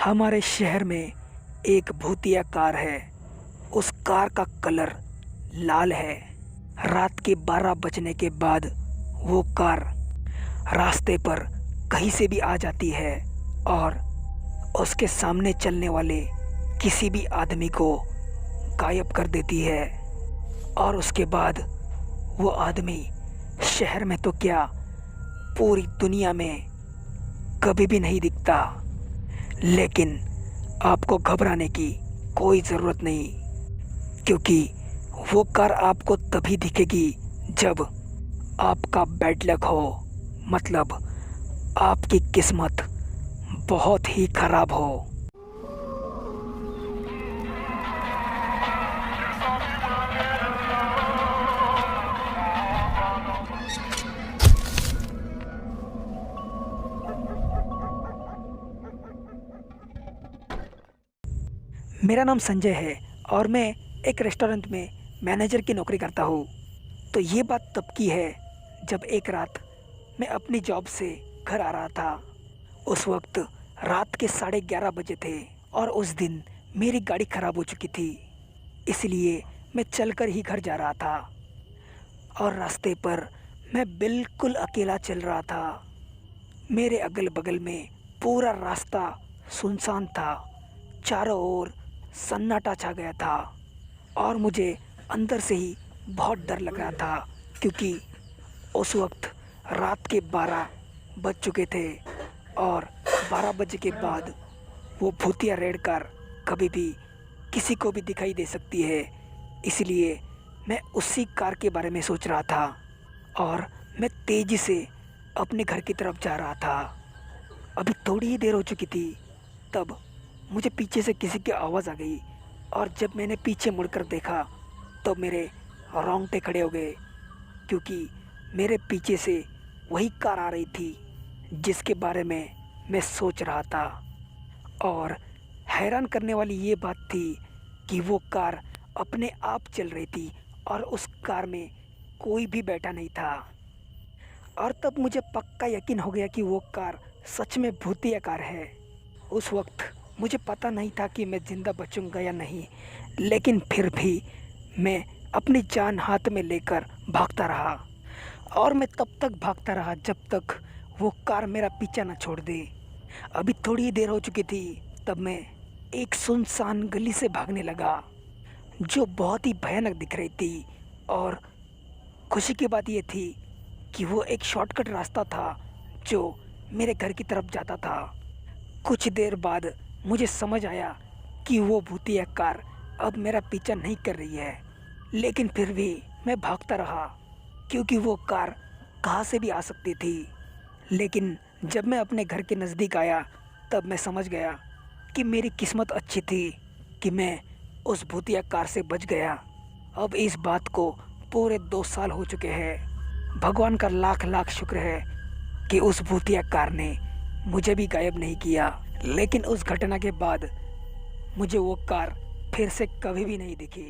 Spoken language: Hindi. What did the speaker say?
हमारे शहर में एक भूतिया कार है। उस कार का कलर लाल है। रात के 12 बजने के बाद वो कार रास्ते पर कहीं से भी आ जाती है और उसके सामने चलने वाले किसी भी आदमी को गायब कर देती है। और उसके बाद वो आदमी शहर में तो क्या, पूरी दुनिया में कभी भी नहीं दिखता। लेकिन आपको घबराने की कोई ज़रूरत नहीं, क्योंकि वो कार आपको तभी दिखेगी जब आपका बैड लक हो, मतलब आपकी किस्मत बहुत ही खराब हो। मेरा नाम संजय है और मैं एक रेस्टोरेंट में मैनेजर की नौकरी करता हूँ। तो ये बात तब की है जब एक रात मैं अपनी जॉब से घर आ रहा था। उस वक्त रात के 11:30 बजे थे और उस दिन मेरी गाड़ी ख़राब हो चुकी थी, इसलिए मैं चलकर ही घर जा रहा था। और रास्ते पर मैं बिल्कुल अकेला चल रहा था। मेरे अगल बगल में पूरा रास्ता सुनसान था। चारों ओर सन्नाटा छा गया था और मुझे अंदर से ही बहुत डर लग रहा था, क्योंकि उस वक्त रात के 12 बज चुके थे और 12 बजे के बाद वो भूतिया रेड कार कभी भी किसी को भी दिखाई दे सकती है। इसलिए मैं उसी कार के बारे में सोच रहा था और मैं तेज़ी से अपने घर की तरफ जा रहा था। अभी थोड़ी ही देर हो चुकी थी, तब मुझे पीछे से किसी की आवाज़ आ गई और जब मैंने पीछे मुड़कर देखा तो मेरे रोंगटे खड़े हो गए, क्योंकि मेरे पीछे से वही कार आ रही थी जिसके बारे में मैं सोच रहा था। और हैरान करने वाली ये बात थी कि वो कार अपने आप चल रही थी और उस कार में कोई भी बैठा नहीं था। और तब मुझे पक्का यकीन हो गया कि वो कार सच में भूतिया कार है। उस वक्त मुझे पता नहीं था कि मैं ज़िंदा बचूंगा या नहीं, लेकिन फिर भी मैं अपनी जान हाथ में लेकर भागता रहा। और मैं तब तक भागता रहा जब तक वो कार मेरा पीछा न छोड़ दे। अभी थोड़ी ही देर हो चुकी थी, तब मैं एक सुनसान गली से भागने लगा जो बहुत ही भयानक दिख रही थी। और खुशी की बात यह थी कि वो एक शॉर्टकट रास्ता था जो मेरे घर की तरफ जाता था। कुछ देर बाद मुझे समझ आया कि वो भूतिया कार अब मेरा पीछा नहीं कर रही है, लेकिन फिर भी मैं भागता रहा, क्योंकि वो कार कहाँ से भी आ सकती थी। लेकिन जब मैं अपने घर के नज़दीक आया तब मैं समझ गया कि मेरी किस्मत अच्छी थी कि मैं उस भूतिया कार से बच गया। अब इस बात को पूरे 2 साल हो चुके हैं। भगवान का लाख लाख शुक्र है कि उस भूतिया कार ने मुझे भी गायब नहीं किया। लेकिन उस घटना के बाद मुझे वो कार फिर से कभी भी नहीं दिखी।